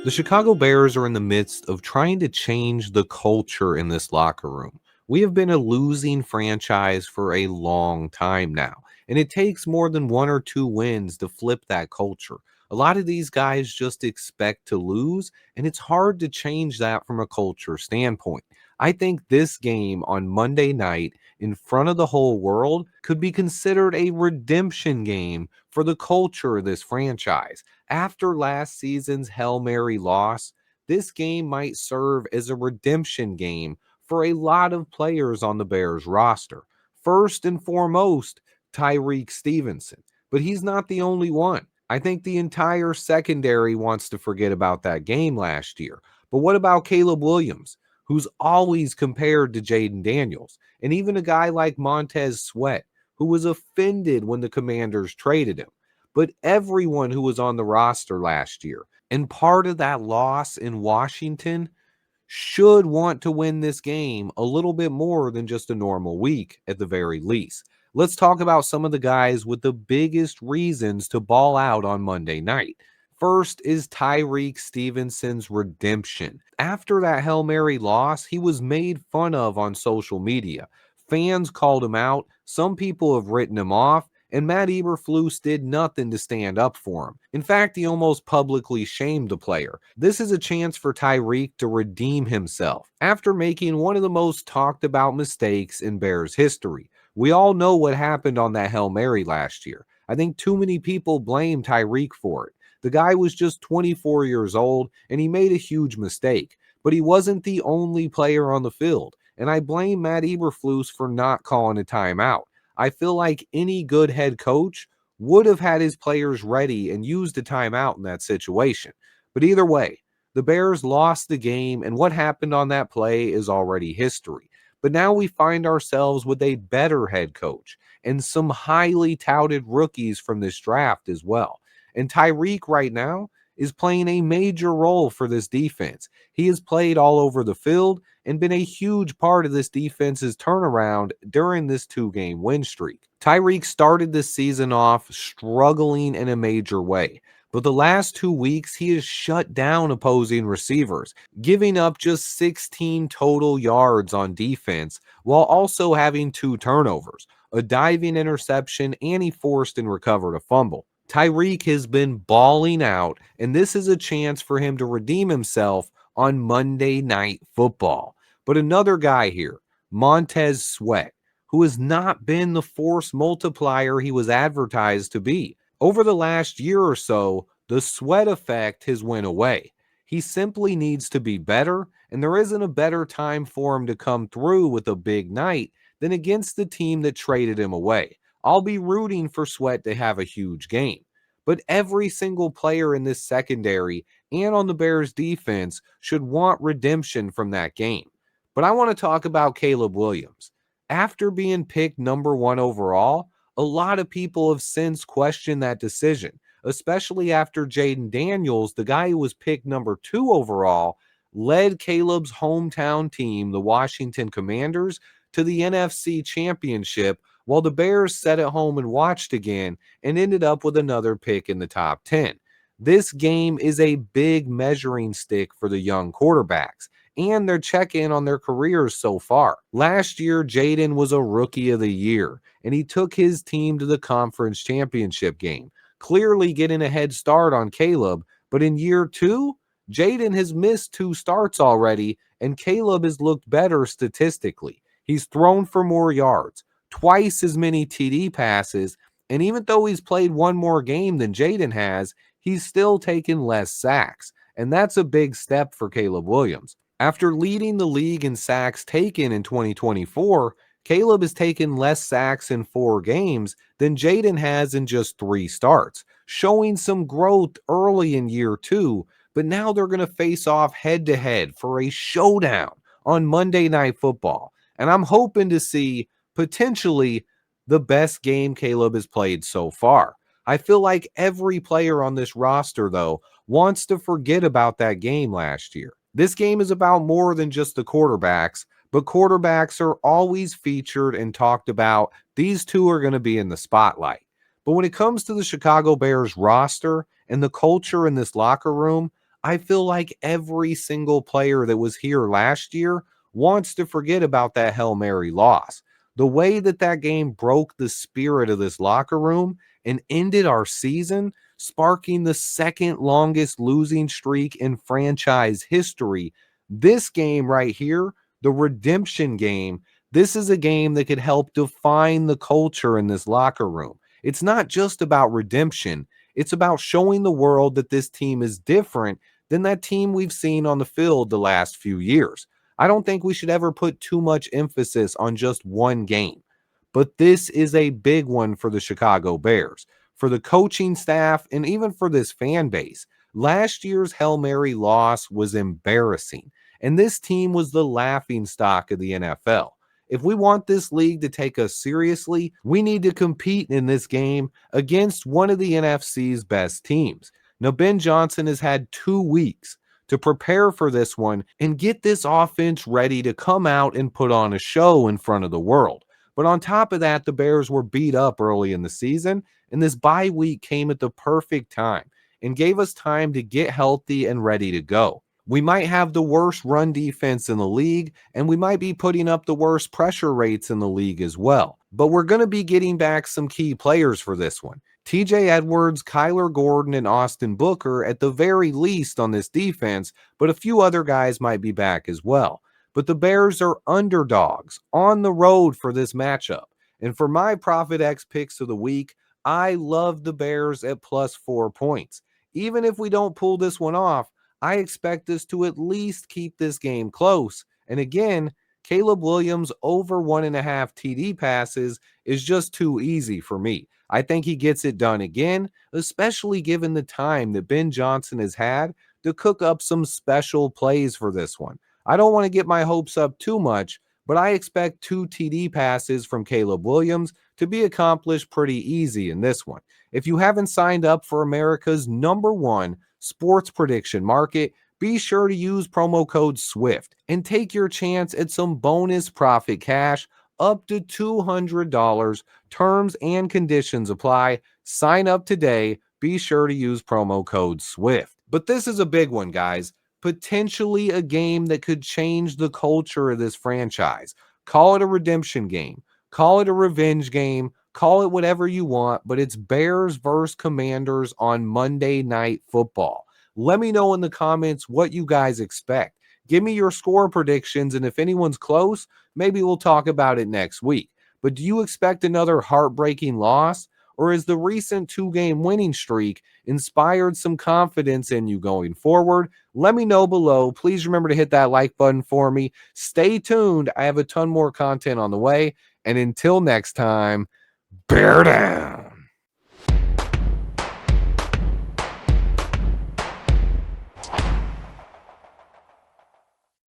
The Chicago Bears are in the midst of trying to change the culture in this locker room. We have been a losing franchise for a long time now, and it takes more than one or two wins to flip that culture. A lot of these guys just expect to lose, and it's hard to change that from a culture standpoint. I think this game on Monday night in front of the whole world could be considered a redemption game for the culture of this franchise. After last season's Hail Mary loss, this game might serve as a redemption game for a lot of players on the Bears roster. First and foremost, Tyrique Stevenson, but he's not the only one. I think the entire secondary wants to forget about that game last year. But what about Caleb Williams, who's always compared to Jaden Daniels, and even a guy like Montez Sweat, who was offended when the Commanders traded him? But everyone who was on the roster last year and part of that loss in Washington should want to win this game a little bit more than just a normal week at the very least. Let's talk about some of the guys with the biggest reasons to ball out on Monday night. First is Tyrique Stevenson's redemption. After that Hail Mary loss, he was made fun of on social media. Fans called him out. Some people have written him off. And Matt Eberflus did nothing to stand up for him. In fact, he almost publicly shamed the player. This is a chance for Tyrique to redeem himself after making one of the most talked about mistakes in Bears history. We all know what happened on that Hail Mary last year. I think too many people blame Tyrique for it. The guy was just 24 years old and he made a huge mistake, but he wasn't the only player on the field. And I blame Matt Eberflus for not calling a timeout. I feel like any good head coach would have had his players ready and used a timeout in that situation. But either way, the Bears lost the game, and what happened on that play is already history. But now we find ourselves with a better head coach and some highly touted rookies from this draft as well. And Tyrique right now is playing a major role for this defense. He has played all over the field and been a huge part of this defense's turnaround during this two-game win streak. Tyrique started this season off struggling in a major way, but the last 2 weeks he has shut down opposing receivers, giving up just 16 total yards on defense while also having 2 turnovers, a diving interception, and he forced and recovered a fumble. Tyrique has been balling out, and this is a chance for him to redeem himself on Monday Night Football. But another guy here, Montez Sweat, who has not been the force multiplier he was advertised to be. Over the last year or so, the Sweat effect has went away. He simply needs to be better, and there isn't a better time for him to come through with a big night than against the team that traded him away. I'll be rooting for Sweat to have a huge game. But every single player in this secondary and on the Bears defense should want redemption from that game. But I want to talk about Caleb Williams. After being picked number 1 overall, a lot of people have since questioned that decision, especially after Jaden Daniels, the guy who was picked number 2 overall, led Caleb's hometown team, the Washington Commanders, to the NFC Championship, while the Bears sat at home and watched again and ended up with another pick in the top 10. This game is a big measuring stick for the young quarterbacks and their check-in on their careers so far. Last year, Jaden was a Rookie of the Year, and he took his team to the conference championship game, clearly getting a head start on Caleb. But in year 2, Jaden has missed 2 starts already, and Caleb has looked better statistically. He's thrown for more yards, twice as many TD passes, and even though he's played one more game than Jaden has, he's still taken less sacks, and that's a big step for Caleb Williams. After leading the league in sacks taken in 2024, Caleb has taken less sacks in 4 games than Jaden has in just 3 starts, showing some growth early in year 2, but now they're going to face off head-to-head for a showdown on Monday Night Football, and I'm hoping to see potentially the best game Caleb has played so far. I feel like every player on this roster, though, wants to forget about that game last year. This game is about more than just the quarterbacks, but quarterbacks are always featured and talked about. These two are going to be in the spotlight. But when it comes to the Chicago Bears roster and the culture in this locker room, I feel like every single player that was here last year wants to forget about that Hail Mary loss. The way that that game broke the spirit of this locker room and ended our season, sparking the second longest losing streak in franchise history. This game right here, the redemption game, this is a game that could help define the culture in this locker room. It's not just about redemption, it's about showing the world that this team is different than that team we've seen on the field the last few years. I don't think we should ever put too much emphasis on just one game. But this is a big one for the Chicago Bears, for the coaching staff, and even for this fan base. Last year's Hail Mary loss was embarrassing, and this team was the laughing stock of the NFL. If we want this league to take us seriously, we need to compete in this game against one of the NFC's best teams. Now, Ben Johnson has had 2 weeks to prepare for this one and get this offense ready to come out and put on a show in front of the world. But on top of that, the Bears were beat up early in the season, and this bye week came at the perfect time and gave us time to get healthy and ready to go. We might have the worst run defense in the league, and we might be putting up the worst pressure rates in the league as well. But we're going to be getting back some key players for this one. TJ Edwards, Kyler Gordon, and Austin Booker at the very least on this defense, but a few other guys might be back as well. But the Bears are underdogs on the road for this matchup. And for my Profit X picks of the week, I love the Bears at plus 4 points. Even if we don't pull this one off, I expect us to at least keep this game close. And again, Caleb Williams over 1.5 TD passes is just too easy for me. I think he gets it done again, especially given the time that Ben Johnson has had to cook up some special plays for this one. I don't want to get my hopes up too much, but I expect 2 TD passes from Caleb Williams to be accomplished pretty easy in this one. If you haven't signed up for America's #1 sports prediction market, be sure to use promo code SWIFT and take your chance at some bonus profit cash up to $200. Terms and conditions apply. Sign up today. Be sure to use promo code SWIFT. But this is a big one, guys. Potentially a game that could change the culture of this franchise. Call it a redemption game. Call it a revenge game. Call it whatever you want, but it's Bears versus Commanders on Monday Night Football. Let me know in the comments what you guys expect. Give me your score predictions, and if anyone's close, maybe we'll talk about it next week. But do you expect another heartbreaking loss? Or has the recent 2-game winning streak inspired some confidence in you going forward? Let me know below. Please remember to hit that like button for me. Stay tuned. I have a ton more content on the way. And until next time, bear down.